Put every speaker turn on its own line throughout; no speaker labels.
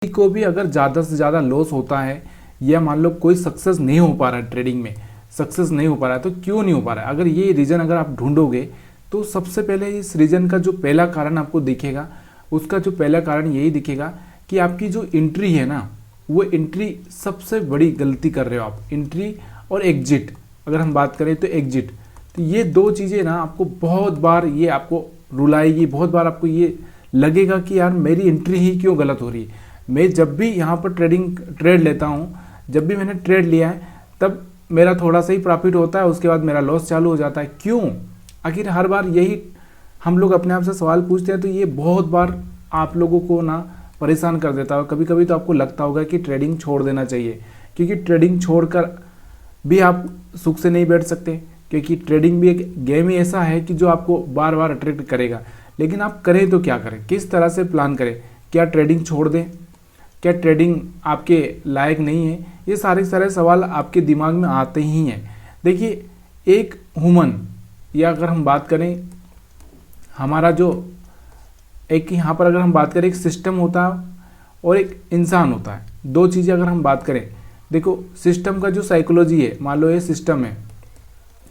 को भी अगर ज़्यादा से ज़्यादा लॉस होता है या मान लो कोई सक्सेस नहीं हो पा रहा है, ट्रेडिंग में सक्सेस नहीं हो पा रहा है, तो क्यों नहीं हो पा रहा है? अगर ये रीज़न अगर आप ढूंढोगे तो सबसे पहले इस रीज़न का जो पहला कारण आपको दिखेगा, उसका जो पहला कारण यही दिखेगा कि आपकी जो एंट्री है ना, वो एंट्री सबसे बड़ी गलती कर रहे हो आप। एंट्री और एग्जिट अगर हम बात करें तो एग्जिट, तो ये दो चीज़ें ना आपको बहुत बार ये आपको रुलाएगी, बहुत बार आपको ये लगेगा कि यार मेरी एंट्री ही क्यों गलत हो रही है। मैं जब भी यहाँ पर ट्रेड लेता हूँ, जब भी मैंने ट्रेड लिया है तब मेरा थोड़ा सा ही प्रॉफिट होता है, उसके बाद मेरा लॉस चालू हो जाता है। क्यों? आखिर हर बार यही हम लोग अपने आप से सवाल पूछते हैं, तो ये बहुत बार आप लोगों को ना परेशान कर देता है। कभी कभी तो आपको लगता होगा कि ट्रेडिंग छोड़ देना चाहिए, क्योंकि ट्रेडिंग छोड़कर भी आप सुख से नहीं बैठ सकते, क्योंकि ट्रेडिंग भी एक गेम ही ऐसा है कि जो आपको बार बार अट्रैक्ट करेगा। लेकिन आप करें तो क्या करें, किस तरह से प्लान करें? क्या ट्रेडिंग छोड़ दें? क्या ट्रेडिंग आपके लायक नहीं है? ये सारे सारे सवाल आपके दिमाग में आते ही हैं। देखिए, एक ह्यूमन, या अगर हम बात करें हमारा जो एक यहाँ पर अगर हम बात करें, एक सिस्टम होता है और एक इंसान होता है। दो चीज़ें अगर हम बात करें, देखो सिस्टम का जो साइकोलॉजी है, मान लो ये सिस्टम है,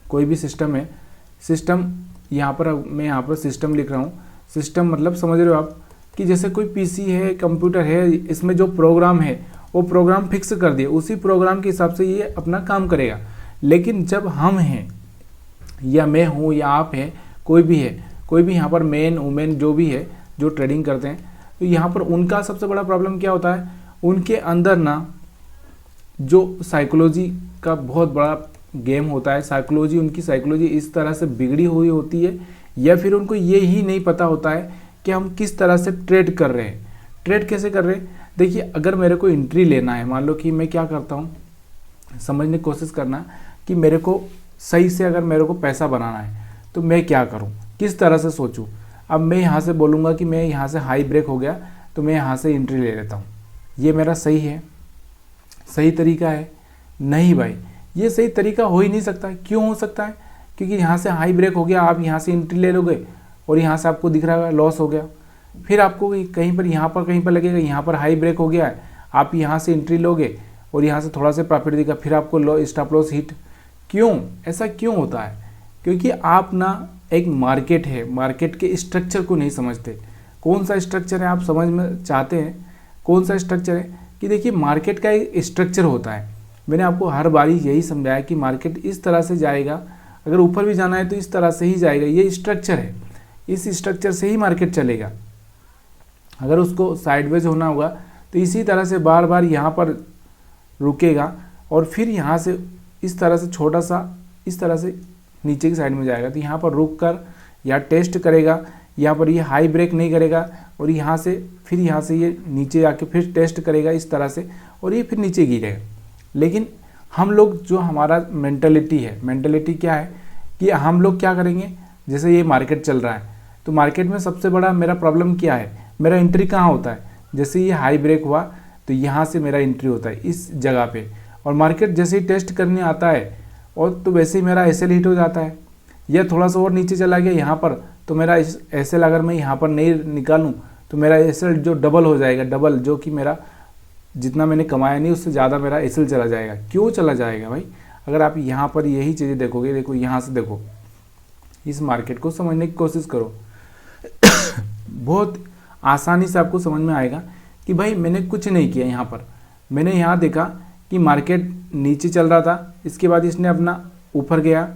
कोई भी सिस्टम है, सिस्टम यहाँ पर मैं यहाँ पर सिस्टम लिख रहा हूँ। सिस्टम मतलब समझ रहे हो आप कि जैसे कोई पीसी है, कंप्यूटर है, इसमें जो प्रोग्राम है वो प्रोग्राम फिक्स कर दिए, उसी प्रोग्राम के हिसाब से ये अपना काम करेगा। लेकिन जब हम हैं या मैं हूँ या आप हैं, कोई भी यहाँ पर मैन वुमेन जो भी है जो ट्रेडिंग करते हैं, तो यहाँ पर उनका सबसे बड़ा प्रॉब्लम क्या होता है, उनके अंदर ना जो साइकोलॉजी का बहुत बड़ा गेम होता है। साइकोलॉजी, उनकी साइकोलॉजी इस तरह से बिगड़ी हुई होती है, या फिर उनको ये ही नहीं पता होता है कि हम किस तरह से ट्रेड कर रहे हैं। ट्रेड कैसे कर रहे हैं? देखिए, अगर मेरे को एंट्री लेना है, मान लो कि मैं क्या करता हूँ, समझने की कोशिश करना कि मेरे को सही से अगर मेरे को पैसा बनाना है तो मैं क्या करूँ, किस तरह से सोचूँ। अब मैं यहाँ से बोलूँगा कि मैं यहाँ से हाई ब्रेक हो गया तो मैं यहाँ से एंट्री ले लेता हूँ, ये मेरा सही है, सही तरीका है? नहीं भाई, ये सही तरीका हो ही नहीं सकता। क्यों हो सकता है? क्योंकि यहाँ से हाई ब्रेक हो गया, आप यहाँ से एंट्री ले लोगे और यहाँ से आपको दिख रहा है लॉस हो गया। फिर आपको कहीं पर यहाँ पर कहीं पर लगेगा, यहाँ पर हाई ब्रेक हो गया है, आप यहाँ से एंट्री लोगे और यहाँ से थोड़ा सा प्रॉफिट दिखा, फिर आपको स्टॉप लॉस हिट। क्यों? ऐसा क्यों होता है? क्योंकि आप ना, एक मार्केट है, मार्केट के स्ट्रक्चर को नहीं समझते। कौन सा स्ट्रक्चर है आप समझ में चाहते हैं? कौन सा स्ट्रक्चर है? कि देखिए, मार्केट का एक स्ट्रक्चर होता है। मैंने आपको हर बारी यही समझाया कि मार्केट इस तरह से जाएगा, अगर ऊपर भी जाना है तो इस तरह से ही जाएगा, ये स्ट्रक्चर है, इस स्ट्रक्चर से ही मार्केट चलेगा। अगर उसको साइडवेज होना होगा तो इसी तरह से बार बार यहाँ पर रुकेगा और फिर यहाँ से इस तरह से छोटा सा इस तरह से नीचे की साइड में जाएगा। तो यहाँ पर रुक कर या टेस्ट करेगा, यहाँ पर ये हाई ब्रेक नहीं करेगा और यहाँ से फिर यहाँ से ये नीचे आके फिर टेस्ट करेगा इस तरह से, और ये फिर नीचे गिरेगा। लेकिन हम लोग, जो हमारा मेंटलिटी है, मेंटलिटी क्या है कि हम लोग क्या करेंगे, जैसे ये मार्केट चल रहा है तो मार्केट में सबसे बड़ा मेरा प्रॉब्लम क्या है, मेरा एंट्री कहाँ होता है? जैसे ये हाई ब्रेक हुआ तो यहाँ से मेरा एंट्री होता है इस जगह पे, और मार्केट जैसे ही टेस्ट करने आता है और तो वैसे ही मेरा एसएल हिट हो जाता है, या थोड़ा सा और नीचे चला गया यहाँ पर तो मेरा एसएल अगर मैं यहाँ पर नहीं निकालूँ तो मेरा एसएल जो डबल हो जाएगा, डबल, जो कि मेरा जितना मैंने कमाया नहीं उससे ज़्यादा मेरा एसएल चला जाएगा। क्यों चला जाएगा भाई? अगर आप यहाँ पर यही चीज़ें देखोगे, देखो यहाँ से देखो, इस मार्केट को समझने की कोशिश करो बहुत आसानी से आपको समझ में आएगा कि भाई मैंने कुछ नहीं किया। यहाँ पर मैंने यहाँ देखा कि मार्केट नीचे चल रहा था, इसके बाद इसने अपना ऊपर गया,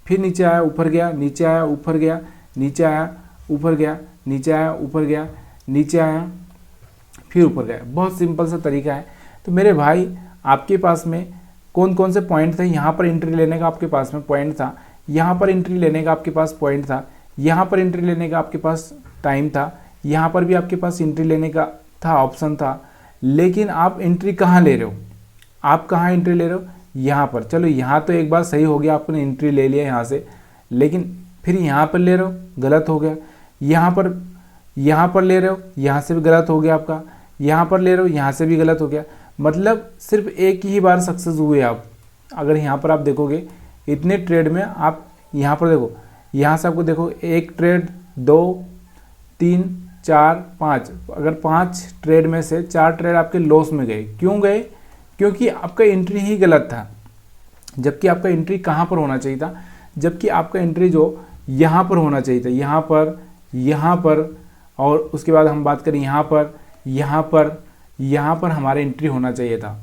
फिर नीचे आया, ऊपर गया, नीचे आया, ऊपर गया, नीचे आया, ऊपर गया, नीचे आया, ऊपर गया, नीचे आया, फिर ऊपर गया। बहुत सिंपल सा तरीका है। तो मेरे भाई, आपके पास में कौन कौन से पॉइंट थे? यहाँ पर एंट्री लेने का आपके पास में पॉइंट था, यहाँ पर एंट्री लेने का आपके पास पॉइंट था, यहाँ पर एंट्री लेने का आपके पास टाइम था, यहाँ पर भी आपके पास एंट्री लेने का था, ऑप्शन था। लेकिन आप एंट्री कहाँ ले रहे हो? आप कहाँ एंट्री ले रहे हो? यहाँ पर। चलो यहाँ तो एक बार सही हो गया, आपने एंट्री ले लिया यहाँ से, लेकिन फिर यहाँ पर ले रहे हो, गलत हो गया। यहाँ पर ले रहे हो, यहाँ से भी गलत हो गया आपका। यहाँ पर ले रहे हो, यहाँ से भी गलत हो गया। मतलब सिर्फ एक ही बार सक्सेस हुए आप। अगर यहाँ पर आप देखोगे, इतने ट्रेड में आप यहाँ पर देखो, यहाँ से आपको देखो 1 ट्रेड, 2, 3, 4, 5, अगर 5 ट्रेड में से 4 ट्रेड आपके लॉस में गए, क्यों गए? क्योंकि आपका एंट्री ही गलत था। जबकि आपका एंट्री कहाँ पर होना चाहिए था? जबकि आपका एंट्री जो यहाँ पर होना चाहिए था, यहाँ पर, यहाँ पर, और उसके बाद हम बात करें यहाँ पर, यहाँ पर, यहाँ पर हमारा एंट्री होना चाहिए था।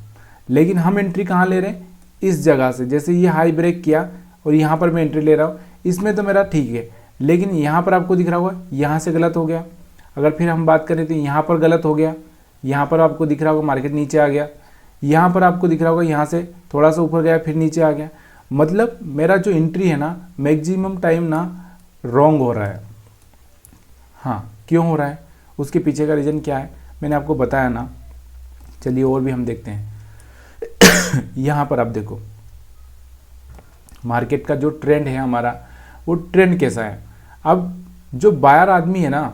लेकिन हम एंट्री कहाँ ले रहे हैं? इस जगह से। जैसे ये हाई ब्रेक किया और यहाँ पर मैं एंट्री ले रहा हूँ, इसमें तो मेरा ठीक है, लेकिन यहाँ पर आपको दिख रहा होगा यहाँ से गलत हो गया। अगर फिर हम बात करें तो यहाँ पर गलत हो गया, यहाँ पर आपको दिख रहा होगा मार्केट नीचे आ गया, यहाँ पर आपको दिख रहा होगा यहाँ से थोड़ा सा ऊपर गया फिर नीचे आ गया। मतलब मेरा जो एंट्री है ना, मैक्सिमम टाइम ना रॉन्ग हो रहा है। हाँ, क्यों हो रहा है? उसके पीछे का रीज़न क्या है मैंने आपको बताया ना। चलिए और भी हम देखते हैं। यहाँ पर आप देखो मार्केट का जो ट्रेंड है हमारा, वो ट्रेंड कैसा है। अब जो बायर आदमी है ना,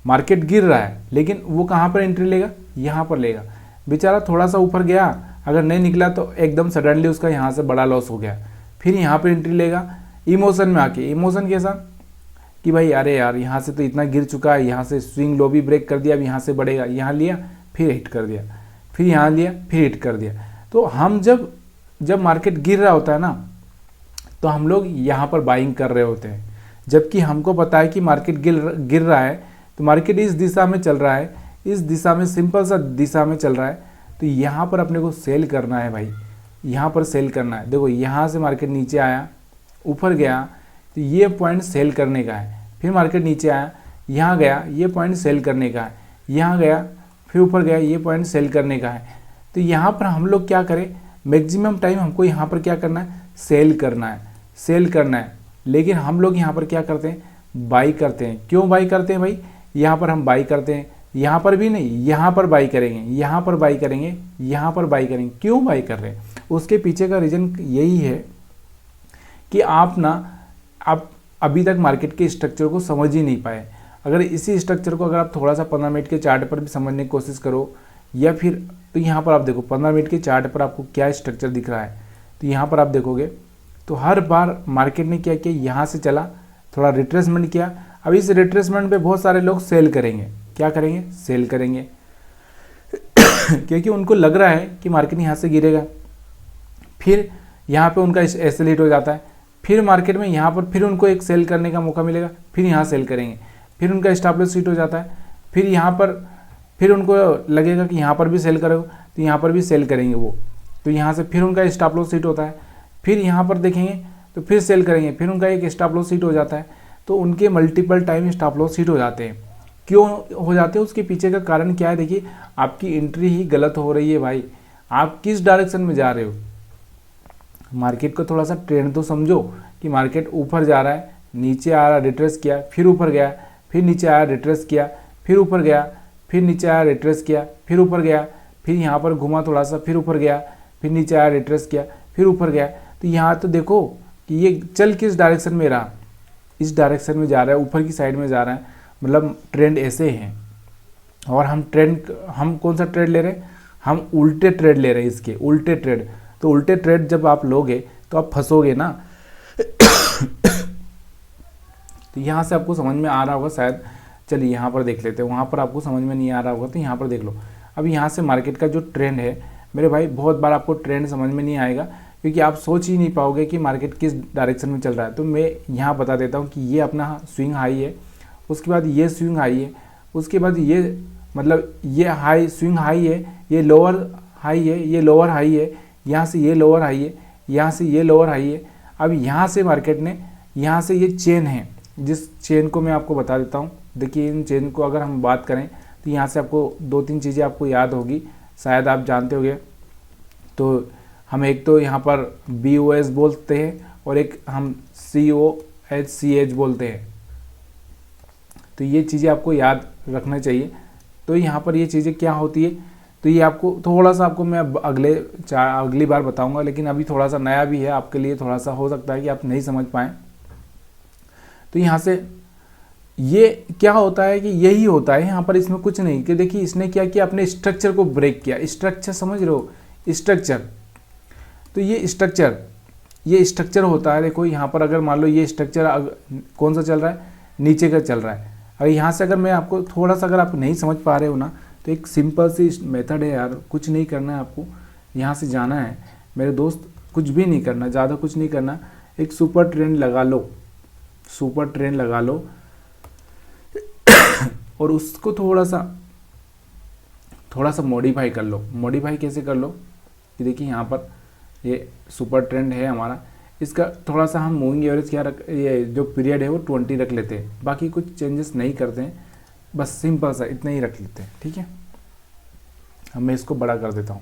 मार्केट गिर रहा है लेकिन वो कहाँ पर एंट्री लेगा? यहाँ पर लेगा। बेचारा थोड़ा सा ऊपर गया, अगर नहीं निकला तो एकदम सडनली उसका यहाँ से बड़ा लॉस हो गया, फिर यहाँ पर एंट्री लेगा इमोशन में आके। इमोशन कैसा कि भाई अरे यार यहाँ से तो इतना गिर चुका है, यहाँ से स्विंग लो भी ब्रेक कर दिया, अब यहाँ से बढ़ेगा, यहाँ लिया फिर हिट कर दिया, फिर यहाँ लिया फिर हिट कर दिया। तो हम जब मार्केट गिर रहा होता है ना, तो हम लोग यहाँ पर बाइंग कर रहे होते हैं, जबकि हमको पता है कि मार्केट गिर रहा है, तो मार्केट इस दिशा में चल रहा है, इस दिशा में सिंपल सा दिशा में चल रहा है, तो यहाँ पर अपने को सेल करना है भाई, यहाँ पर सेल करना है। देखो यहाँ से मार्केट नीचे आया, ऊपर गया, तो ये पॉइंट सेल करने का है। फिर मार्केट नीचे आया, यहाँ गया, ये पॉइंट सेल करने का है, यहाँ गया फिर ऊपर गया, ये पॉइंट सेल करने का है। तो यहाँ पर हम लोग क्या करें, मैक्सिमम टाइम हमको यहाँ पर क्या करना है, सेल करना है, सेल करना है। लेकिन हम लोग यहाँ पर क्या करते हैं, बाई करते हैं। क्यों बाई करते हैं भाई? यहाँ पर हम बाई करते हैं, यहाँ पर भी नहीं, यहाँ पर बाई करेंगे, यहाँ पर बाई करेंगे, यहाँ पर बाई करेंगे। क्यों बाई कर रहे हैं? उसके पीछे का रीज़न यही है कि आप अभी तक मार्केट के स्ट्रक्चर को समझ ही नहीं पाए। अगर इसी स्ट्रक्चर को अगर आप थोड़ा सा 15 मिनट के चार्ट पर भी समझने की कोशिश करो, या फिर तो यहाँ पर आप देखो 15 मिनट के चार्ट पर आपको क्या स्ट्रक्चर दिख रहा है। तो यहाँ पर आप देखोगे तो हर बार मार्केट ने क्या किया, यहाँ से चला, थोड़ा रिट्रेसमेंट किया। अब इस रिट्रेसमेंट पे बहुत सारे लोग सेल करेंगे। क्या करेंगे? सेल करेंगे क्योंकि उनको लग रहा है कि मार्केट यहाँ से गिरेगा। फिर यहाँ पे उनका एसएल हिट हो जाता है, फिर मार्केट में यहाँ पर फिर उनको एक सेल करने का मौका मिलेगा, फिर यहाँ सेल करेंगे, फिर उनका स्टॉप लॉस हिट हो जाता है, फिर यहाँ पर फिर उनको लगेगा कि यहाँ पर भी सेल करोगे, तो यहाँ पर भी सेल करेंगे वो, तो यहाँ से फिर उनका स्टॉप लॉस हिट होता है, फिर यहाँ पर देखेंगे तो फिर सेल करेंगे, फिर उनका एक स्टॉप लॉस हिट हो जाता है। तो उनके multiple time stop loss hit हो जाते हैं। क्यों हो जाते हैं? उसके पीछे का कारण क्या है? देखिए, आपकी एंट्री ही गलत हो रही है भाई। आप किस डायरेक्शन में जा रहे हो? मार्केट को थोड़ा सा ट्रेंड तो समझो कि मार्केट ऊपर जा रहा है, नीचे आ रहा, रिट्रेस किया, फिर ऊपर गया, फिर नीचे आया, रिट्रेस किया, फिर ऊपर गया, फिर नीचे आया, रिट्रेस किया, फिर ऊपर गया, फिर यहाँ पर घुमा थोड़ा सा, फिर ऊपर गया, फिर नीचे आया, रिट्रेस किया, फिर ऊपर गया। तो यहाँ तो देखो कि ये चल किस डायरेक्शन में रहा, इस डायरेक्शन में जा रहा है, ऊपर की साइड में जा रहा है। मतलब ट्रेंड ऐसे हैं। और हम कौन सा ट्रेड ले रहे हैं? हम उल्टे ट्रेड ले रहे हैं, इसके उल्टे ट्रेड। तो उल्टे ट्रेड जब आप लोगे तो आप फंसोगे ना। तो यहाँ से आपको समझ में आ रहा होगा शायद। चलिए यहाँ पर देख लेते हैं, वहाँ पर आपको समझ में नहीं आ रहा होगा तो यहाँ पर देख लो। अब यहाँ से मार्केट का जो ट्रेंड है मेरे भाई, बहुत बार आपको ट्रेंड समझ में नहीं आएगा क्योंकि आप सोच ही नहीं पाओगे कि मार्केट किस डायरेक्शन में चल रहा है। तो मैं यहाँ बता देता हूँ कि ये अपना स्विंग हाई है, उसके बाद ये स्विंग हाई है, उसके बाद ये मतलब ये हाई स्विंग हाई है, ये लोअर हाई है, ये लोअर हाई है, यहाँ से ये लोअर हाई है, यहाँ से ये लोअर हाई है। अब यहाँ से मार्केट ने यहाँ से ये चेन है, जिस चेन को मैं आपको बता देता हूँ। देखिए, इन चेन को अगर हम बात करें तो यहाँ से आपको 2-3 चीज़ें आपको याद होगी, शायद आप जानते होंगे। तो हम एक तो यहाँ पर BOS बोलते हैं और एक हम COHCH बोलते हैं। तो ये चीज़ें आपको याद रखना चाहिए। तो यहाँ पर ये चीज़ें क्या होती है, तो ये आपको थोड़ा सा आपको मैं अगली बार बताऊंगा, लेकिन अभी थोड़ा सा नया भी है आपके लिए, थोड़ा सा हो सकता है कि आप नहीं समझ पाएँ। तो यहाँ से ये क्या होता है कि यही होता है यहाँ पर, इसमें कुछ नहीं। कि देखिए इसने क्या किया, अपने स्ट्रक्चर को ब्रेक किया। स्ट्रक्चर समझ रहे हो? स्ट्रक्चर, तो ये स्ट्रक्चर होता है। देखो यहाँ पर अगर मान लो ये स्ट्रक्चर कौन सा चल रहा है, नीचे का चल रहा है। अगर यहाँ से अगर मैं आपको थोड़ा सा, अगर आप नहीं समझ पा रहे हो ना, तो एक सिंपल सी मेथड है यार, कुछ नहीं करना है आपको। यहाँ से जाना है मेरे दोस्त, कुछ भी नहीं करना, ज़्यादा कुछ नहीं करना, एक सुपर ट्रेंड लगा लो, सुपर ट्रेंड लगा लो और उसको थोड़ा सा मॉडिफाई कर लो। मॉडिफाई कैसे कर लो कि देखिए यहाँ पर ये सुपर ट्रेंड है हमारा, इसका थोड़ा सा हम मूविंग एवरेज क्या रख, ये जो पीरियड है वो 20 रख लेते हैं, बाकी कुछ चेंजेस नहीं करते हैं, बस सिंपल सा इतना ही रख लेते हैं। ठीक है, अब मैं इसको बड़ा कर देता हूँ।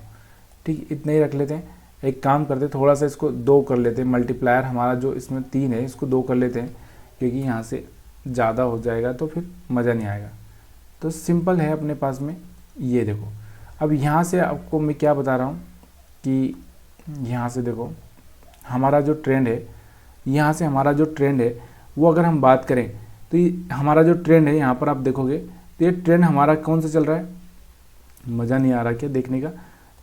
ठीक, इतना ही रख लेते हैं। एक काम करते हैं, थोड़ा सा इसको 2 कर लेते हैं, मल्टीप्लायर हमारा जो इसमें 3 है इसको 2 कर लेते हैं, क्योंकि यहाँ से ज़्यादा हो जाएगा तो फिर मज़ा नहीं आएगा। तो सिंपल है अपने पास में, ये देखो। अब यहाँ से आपको मैं क्या बता रहा हूँ कि यहाँ से देखो हमारा जो ट्रेंड है, यहाँ से हमारा जो ट्रेंड है वो अगर हम बात करें तो हमारा जो ट्रेंड है यहाँ पर आप देखोगे तो ये ट्रेंड हमारा कौन सा चल रहा है, मज़ा नहीं आ रहा क्या देखने का,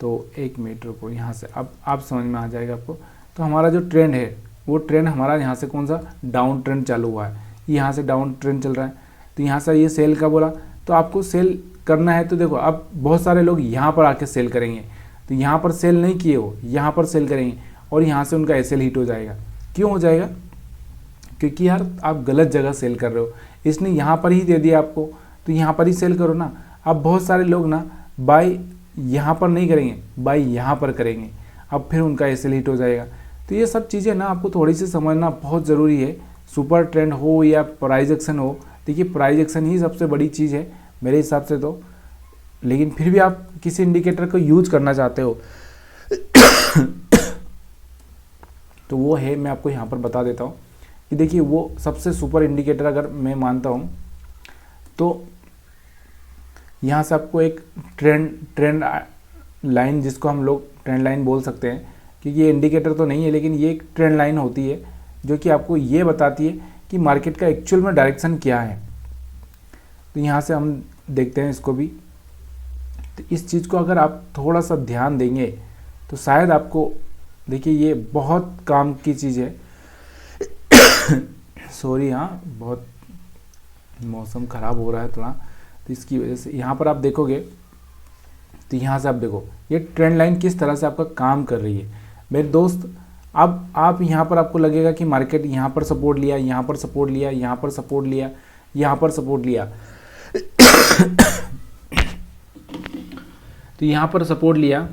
तो 1 मिनट रुको, यहाँ से अब आप समझ में आ जाएगा आपको। तो हमारा जो ट्रेंड है वो ट्रेंड हमारा यहाँ से कौन सा, डाउन ट्रेंड चालू हुआ है, यहाँ से डाउन ट्रेंड चल रहा है। तो यहाँ से ये सेल का बोला, तो आपको सेल करना है तो देखो अब बहुत सारे लोग यहाँ पर आके सेल करेंगे, तो यहाँ पर सेल नहीं किए हो, यहाँ पर सेल करेंगे और यहाँ से उनका एसएल हिट हो जाएगा। क्यों हो जाएगा, क्योंकि यार आप गलत जगह सेल कर रहे हो, इसने यहाँ पर ही दे दिया आपको, तो यहाँ पर ही सेल करो ना। अब बहुत सारे लोग ना बाय यहाँ पर नहीं करेंगे, बाय यहाँ पर करेंगे, अब फिर उनका एसएल हिट हो जाएगा। तो ये सब चीज़ें ना आपको थोड़ी सी समझना बहुत ज़रूरी है। सुपर ट्रेंड हो या प्राइस एक्शन हो, देखिए प्राइस एक्शन ही सबसे बड़ी चीज़ है मेरे हिसाब से तो, लेकिन फिर भी आप किसी इंडिकेटर को यूज करना चाहते हो तो वो है, मैं आपको यहाँ पर बता देता हूँ कि देखिए वो सबसे सुपर इंडिकेटर अगर मैं मानता हूँ तो यहाँ से आपको एक ट्रेंड लाइन, जिसको हम लोग ट्रेंड लाइन बोल सकते हैं, क्योंकि ये इंडिकेटर तो नहीं है लेकिन ये एक ट्रेंड लाइन होती है जो कि आपको ये बताती है कि मार्केट का एक्चुअल में डायरेक्शन क्या है। तो यहाँ से हम देखते हैं इसको भी, तो इस चीज़ को अगर आप थोड़ा सा ध्यान देंगे तो शायद आपको, देखिए ये बहुत काम की चीज़ है सॉरी, हाँ बहुत मौसम ख़राब हो रहा है थोड़ा, तो इसकी वजह से यहाँ पर आप देखोगे तो यहाँ से आप देखो ये ट्रेंड लाइन किस तरह से आपका काम कर रही है मेरे दोस्त। अब आप यहाँ पर आपको लगेगा कि मार्केट यहाँ पर सपोर्ट लिया, यहाँ पर सपोर्ट लिया, यहाँ पर सपोर्ट लिया, यहाँ पर सपोर्ट लिया तो यहाँ पर सपोर्ट लिया,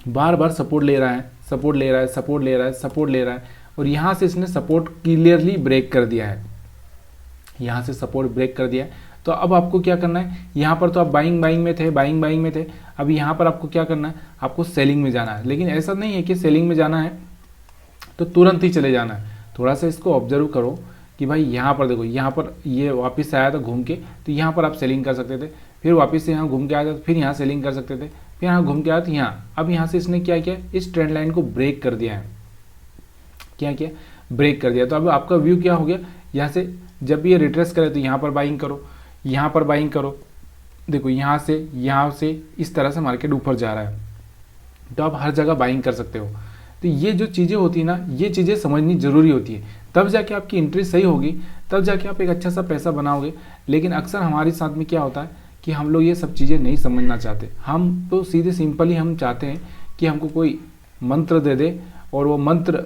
बार बार सपोर्ट ले रहा है, सपोर्ट ले रहा है, सपोर्ट ले रहा है, सपोर्ट ले रहा है, और यहाँ से इसने सपोर्ट क्लियरली ब्रेक कर दिया है, यहाँ से सपोर्ट ब्रेक कर दिया है। तो अब आपको क्या करना है, यहाँ पर तो आप बाइंग में थे, बाइंग में थे, अब यहाँ पर आपको क्या करना है, आपको सेलिंग में जाना है। लेकिन ऐसा नहीं है कि सेलिंग में जाना है तो तुरंत ही चले जाना है, थोड़ा सा इसको ऑब्जर्व करो कि भाई यहाँ पर देखो, यहाँ पर ये वापस आया था घूम के, तो यहाँ पर आप सेलिंग कर सकते थे, फिर वापस से यहाँ घूम के आया था, फिर यहाँ सेलिंग कर सकते थे, फिर यहाँ घूम के आया तो यहाँ, अब यहाँ से इसने क्या किया, इस ट्रेंड लाइन को ब्रेक कर दिया है, क्या किया, ब्रेक कर दिया। तो अब आपका व्यू क्या हो गया, यहाँ से जब ये रिट्रेस करे तो यहाँ पर बाइंग करो, यहाँ पर बाइंग करो, देखो यहाँ से इस तरह से मार्केट ऊपर जा रहा है, तो आप हर जगह बाइंग कर सकते हो। तो ये जो चीज़ें होती है ना, ये चीज़ें समझनी ज़रूरी होती है, तब जाके आपकी एंट्री सही होगी, तब जाके आप एक अच्छा सा पैसा बनाओगे। लेकिन अक्सर हमारे साथ में क्या होता है कि हम लोग ये सब चीज़ें नहीं समझना चाहते, हम तो सीधे सिंपल ही हम चाहते हैं कि हमको कोई मंत्र दे दे और वो मंत्र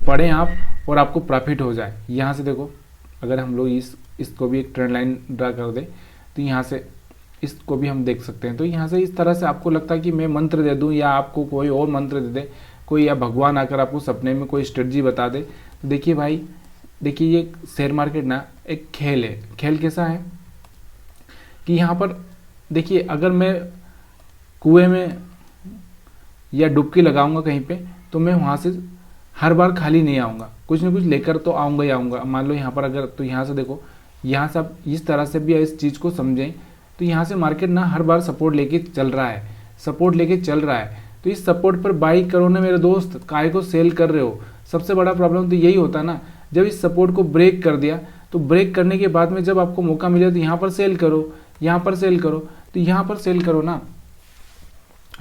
पढ़ें आप और आपको प्रॉफिट हो जाए। यहाँ से देखो, अगर हम लोग इसको भी एक ट्रेंड लाइन ड्रा कर दे तो यहाँ से इसको भी हम देख सकते हैं। तो यहाँ से इस तरह से आपको लगता है कि मैं मंत्र दे दूँ या आपको कोई और मंत्र दे दे कोई, या भगवान आकर आपको सपने में कोई स्ट्रेटजी बता दे, तो देखिए भाई, देखिए ये शेयर मार्केट ना एक खेल है। खेल कैसा है कि यहाँ पर देखिए, अगर मैं कुएं में या डुबकी लगाऊंगा कहीं पे, तो मैं वहाँ से हर बार खाली नहीं आऊँगा, कुछ ना कुछ लेकर तो आऊँगा ही आऊँगा। मान लो यहाँ पर अगर, तो यहाँ से देखो, यहाँ से आप इस तरह से भी इस चीज़ को समझें, तो यहाँ से मार्केट ना हर बार सपोर्ट लेके चल रहा है, सपोर्ट लेके चल रहा है, तो इस सपोर्ट पर बाई करो ना मेरे दोस्त, काहे को सेल कर रहे हो। सबसे बड़ा प्रॉब्लम तो यही होता है ना, जब इस सपोर्ट को ब्रेक कर दिया, तो ब्रेक करने के बाद में जब आपको मौका मिले तो यहाँ पर सेल करो, यहाँ पर सेल करो, तो यहाँ पर सेल करो ना।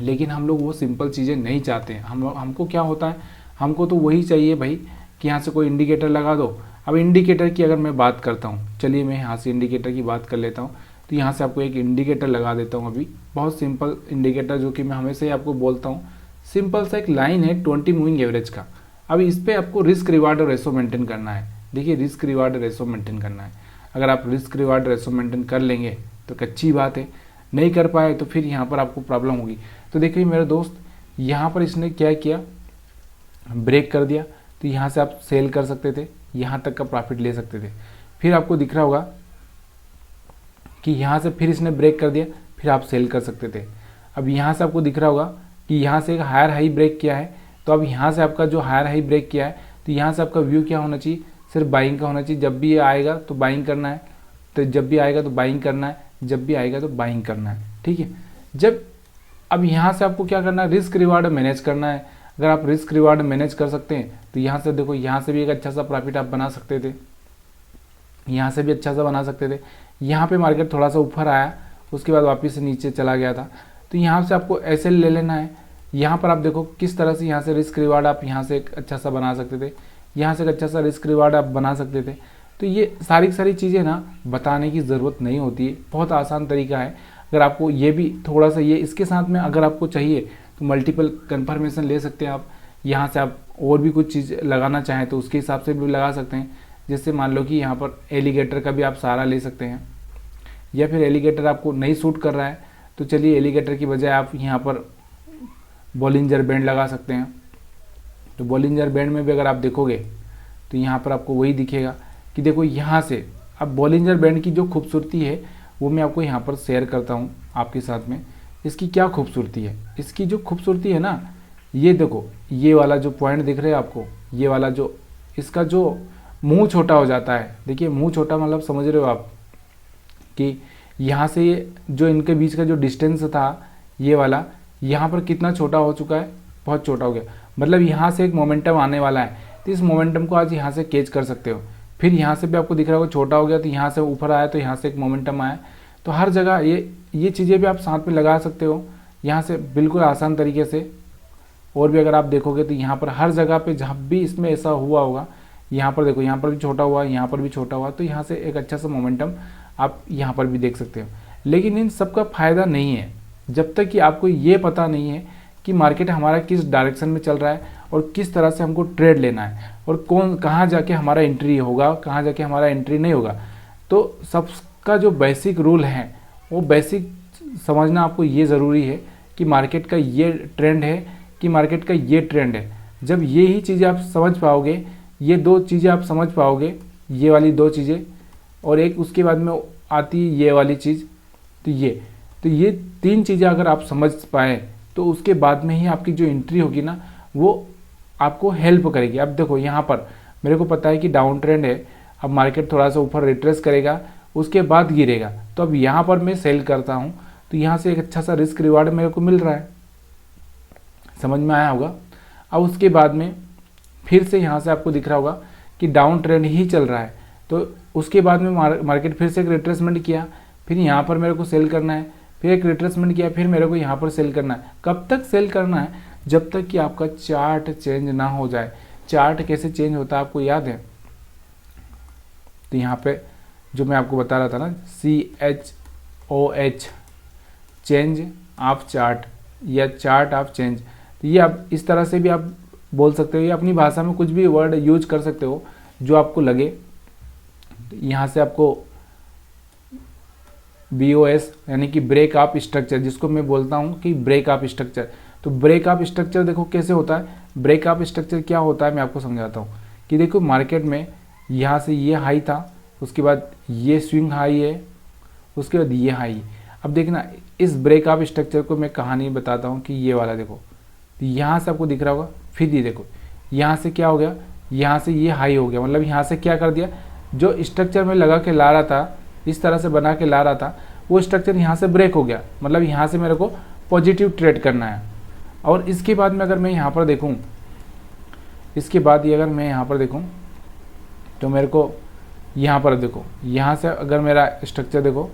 लेकिन हम लोग वो सिंपल चीज़ें नहीं चाहते हैं। हमको क्या होता है, हमको तो वही चाहिए भाई कि यहाँ से कोई इंडिकेटर लगा दो, अब इंडिकेटर की अगर मैं बात करता हूँ, चलिए मैं यहाँ से इंडिकेटर की बात कर लेता हूँ। तो यहाँ से आपको एक इंडिकेटर लगा देता हूँ अभी, बहुत सिंपल इंडिकेटर जो कि मैं हमेशा ही आपको बोलता हूँ। सिंपल सा एक लाइन है 20 मूविंग एवरेज का। अब इस पर आपको रिस्क रिवार्ड और रेशो मेंटेन करना है। देखिए रिस्क रिवार्ड रेशो मेंटेन करना है। अगर आप रिस्क रिवार्ड रेशो मेंटेन कर लेंगे तो अच्छी बात है, नहीं कर पाए तो फिर यहाँ पर आपको प्रॉब्लम होगी। तो देखिए मेरे दोस्त, यहाँ पर इसने क्या किया, ब्रेक कर दिया। तो यहाँ से आप सेल कर सकते थे, यहाँ तक का प्रॉफिट ले सकते थे। फिर आपको दिख रहा होगा कि यहाँ से फिर इसने ब्रेक कर दिया, फिर आप सेल कर सकते थे। अब यहाँ से आपको दिख रहा होगा कि यहाँ से एक हायर हाई ब्रेक किया है। तो अब यहाँ से आपका जो हायर हाई ब्रेक किया है, तो यहाँ से आपका व्यू क्या होना चाहिए, सिर्फ बाइंग का होना चाहिए। जब भी ये आएगा तो बाइंग करना है, तो जब भी आएगा तो बाइंग करना है, जब भी आएगा तो बाइंग करना है, ठीक है। जब अब यहाँ से आपको क्या करना है, रिस्क रिवार्ड मैनेज करना है। अगर आप रिस्क रिवार्ड मैनेज कर सकते हैं तो यहाँ से देखो, यहाँ से भी एक अच्छा सा प्रॉफिट आप बना सकते थे, यहाँ से भी अच्छा सा बना सकते थे। यहाँ पे मार्केट थोड़ा सा ऊपर आया, उसके बाद वापस से नीचे चला गया था, तो यहाँ से आपको ऐसे ले लेना है। यहाँ पर आप देखो किस तरह से यहाँ से रिस्क रिवार्ड आप यहाँ से एक अच्छा सा बना सकते थे, यहाँ से एक अच्छा सा रिस्क रिवार्ड आप बना सकते थे। तो ये सारी चीज़ें ना बताने की ज़रूरत नहीं होती है, बहुत आसान तरीका है। अगर आपको ये भी थोड़ा सा ये इसके साथ में अगर आपको चाहिए तो मल्टीपल कन्फर्मेशन ले सकते हैं आप। यहाँ से आप और भी कुछ चीज़ लगाना चाहें तो उसके हिसाब से भी लगा सकते हैं। जैसे मान लो कि यहाँ पर एलिगेटर का भी आप सहारा ले सकते हैं, या फिर एलिगेटर आपको नहीं सूट कर रहा है तो चलिए एलिगेटर की बजाय आप यहाँ पर बॉलिंजर बैंड लगा सकते हैं। तो बॉलिंजर बैंड में भी अगर आप देखोगे तो यहाँ पर आपको वही दिखेगा कि देखो यहाँ से अब बॉलिंजर बैंड की जो खूबसूरती है वो मैं आपको यहाँ पर शेयर करता हूँ आपके साथ में। इसकी क्या खूबसूरती है, इसकी जो खूबसूरती है ना, ये देखो ये वाला जो पॉइंट दिख रहा है आपको, ये वाला जो इसका जो मुंह छोटा हो जाता है। देखिए मुंह छोटा मतलब समझ रहे हो आप कि यहाँ से ये जो इनके बीच का जो डिस्टेंस था ये वाला, यहाँ पर कितना छोटा हो चुका है, बहुत छोटा हो गया। मतलब यहाँ से एक मोमेंटम आने वाला है, तो इस मोमेंटम को आज यहाँ से कैच कर सकते हो। फिर यहाँ से भी आपको दिख रहा होगा छोटा हो गया, तो यहाँ से ऊपर आया तो यहाँ से एक मोमेंटम आया। तो हर जगह ये चीज़ें भी आप साथ में लगा सकते हो यहाँ से बिल्कुल आसान तरीके से। और भी अगर आप देखोगे तो यहाँ पर हर जगह पे जहाँ भी इसमें ऐसा हुआ होगा, यहाँ पर देखो यहाँ पर भी छोटा हुआ, यहाँ पर भी छोटा हुआ, तो यहाँ से एक अच्छा सा मोमेंटम आप यहाँ पर भी देख सकते हो। लेकिन इन सब का फ़ायदा नहीं है जब तक कि आपको ये पता नहीं है कि मार्केट हमारा किस डायरेक्शन में चल रहा है और किस तरह से हमको ट्रेड लेना है, और कहाँ जाके हमारा एंट्री होगा, कहाँ जाके हमारा एंट्री नहीं होगा। तो सबका जो बेसिक रूल है वो बेसिक समझना आपको ये ज़रूरी है कि मार्केट का ये ट्रेंड है, कि मार्केट का ये ट्रेंड है। जब ये ही चीज़ें आप समझ पाओगे, ये दो चीज़ें आप समझ पाओगे, ये वाली दो चीज़ें, और एक उसके बाद में आती है ये वाली चीज़, तो ये तीन चीज़ें अगर आप समझ पाए तो उसके बाद में ही आपकी जो एंट्री होगी ना वो आपको हेल्प करेगी। अब देखो यहाँ पर मेरे को पता है कि डाउन ट्रेंड है, अब मार्केट थोड़ा सा ऊपर रिट्रेस करेगा, उसके बाद गिरेगा, तो अब यहाँ पर मैं सेल करता हूँ तो यहाँ से एक अच्छा सा रिस्क रिवार्ड मेरे को मिल रहा है, समझ में आया होगा। अब उसके बाद में फिर से यहाँ से आपको दिख रहा होगा कि डाउन ट्रेंड ही चल रहा है, तो उसके बाद में मार्केट फिर से एक रिट्रेसमेंट किया, फिर यहाँ पर मेरे को सेल करना है, फिर एक रिट्रेसमेंट किया, फिर मेरे को यहाँ पर सेल करना है। कब तक सेल करना है, जब तक कि आपका चार्ट चेंज ना हो जाए। चार्ट कैसे चेंज होता है आपको याद है, तो यहाँ पे जो मैं आपको बता रहा था ना CHOH, चेंज ऑफ चार्ट या चार्ट ऑफ चेंज, तो ये आप इस तरह से भी आप बोल सकते हो, या अपनी भाषा में कुछ भी वर्ड यूज कर सकते हो जो आपको लगे। यहाँ से आपको BOS यानी कि ब्रेक ऑफ स्ट्रक्चर, जिसको मैं बोलता हूँ कि ब्रेक ऑफ स्ट्रक्चर। तो ब्रेक ऑफ स्ट्रक्चर देखो कैसे होता है। ब्रेक ऑफ स्ट्रक्चर क्या होता है मैं आपको समझाता हूँ कि देखो मार्केट में यहाँ से ये हाई था, उसके बाद ये स्विंग हाई है, उसके बाद ये हाई। अब देखना इस ब्रेक ऑफ स्ट्रक्चर को मैं कहानी बताता हूँ कि ये वाला देखो, तो यहाँ से आपको दिख रहा होगा, फिर ये देखो यहाँ से क्या हो गया, यहाँ से ये हाई हो गया। मतलब यहाँ से क्या कर दिया, जो स्ट्रक्चर में लगा के ला रहा था, इस तरह से बना के ला रहा था, वो स्ट्रक्चर यहाँ से ब्रेक हो गया। मतलब यहाँ से मेरे को पॉजिटिव ट्रेड करना है। और इसके बाद में अगर मैं यहाँ पर देखूँ, इसके बाद ये अगर मैं यहाँ पर देखूँ तो मेरे को यहाँ पर देखो, यहाँ से अगर मेरा स्ट्रक्चर देखो,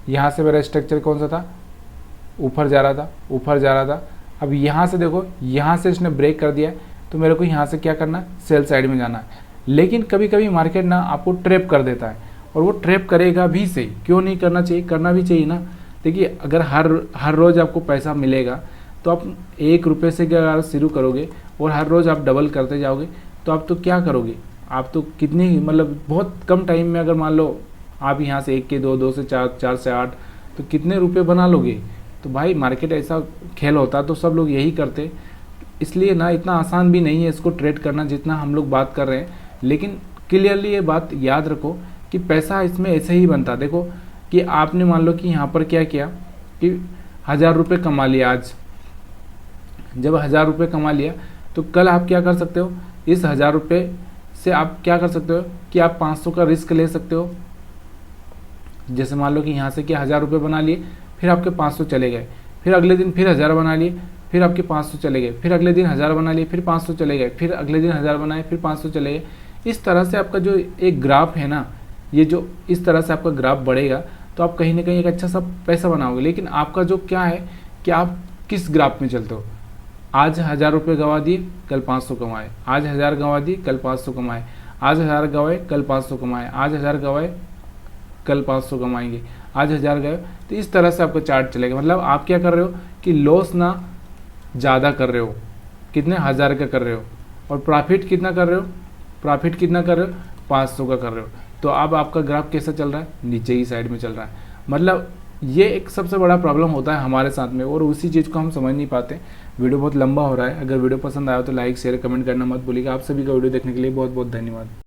यहाँ से मेरा स्ट्रक्चर कौन सा था, ऊपर जा रहा था, ऊपर जा रहा था। अब यहाँ से देखो, यहाँ से इसने ब्रेक कर दिया है, तो मेरे को यहाँ से क्या करना है, सेल साइड में जाना है। लेकिन कभी कभी मार्केट ना आपको ट्रैप कर देता है, और वो ट्रैप करेगा भी सही, क्यों नहीं करना चाहिए, करना भी चाहिए ना। देखिए अगर हर रोज़ आपको पैसा मिलेगा तो आप 1 रुपये से अगर शुरू करोगे और हर रोज़ आप डबल करते जाओगे तो आप तो क्या करोगे, आप तो कितनी मतलब बहुत कम टाइम में, अगर मान लो आप यहाँ से 1 के 2, 2 से 4, 4 से 8, तो कितने रुपए बना लोगे। तो भाई मार्केट ऐसा खेल होता तो सब लोग यही करते। इसलिए ना इतना आसान भी नहीं है इसको ट्रेड करना जितना हम लोग बात कर रहे हैं। लेकिन क्लियरली ये बात याद रखो कि पैसा इसमें ऐसे ही बनता। देखो कि आपने मान लो कि यहाँ पर क्या किया कि 1000 रुपये कमा लिया आज। जब 1000 रुपये कमा लिया तो कल आप क्या कर सकते हो, इस 1000 रुपये से आप क्या कर सकते हो कि आप 500 का रिस्क ले सकते हो। जैसे मान लो कि यहाँ से क्या 1000 रुपये बना लिए, फिर आपके 500 चले गए, फिर अगले दिन फिर 1000 बना लिए, फिर आपके 500 चले गए, फिर अगले दिन 1000 बना लिए, फिर 500 चले गए, फिर अगले दिन 1000 बनाए, फिर 500 चले गए। इस तरह से आपका जो एक ग्राफ है ना, ये जो इस तरह से आपका ग्राफ बढ़ेगा तो आप कहीं ना कहीं एक अच्छा सा पैसा बनाओगे। लेकिन आपका जो क्या है कि आप किस ग्राफ में चलते हो। आज 1000 रुपये गंवा दिए, कल 500 कमाए, आज 1000 गंवा दिए, कल 500 कमाए, आज 1000 गंवाए, कल 500 कमाए, आज 1000 गंवाए, कल 500 कमाएंगे, आज 1000 गए। तो इस तरह से आपका चार्ट चलेगा। मतलब आप क्या कर रहे हो कि लॉस ना ज़्यादा कर रहे हो, कितने 1000 का कर रहे हो, और प्रॉफिट कितना कर रहे हो, प्रॉफिट कितना कर रहे हो, 500 का कर रहे हो। तो अब आपका ग्राफ कैसा चल रहा है, नीचे की साइड में चल रहा है। मतलब ये एक सबसे बड़ा प्रॉब्लम होता है हमारे साथ में, और उसी चीज़ को हम समझ नहीं पाते। वीडियो बहुत लंबा हो रहा है। अगर वीडियो पसंद आया तो लाइक शेयर कमेंट करना मत भूलिएगा। आप सभी का वीडियो देखने के लिए बहुत बहुत धन्यवाद।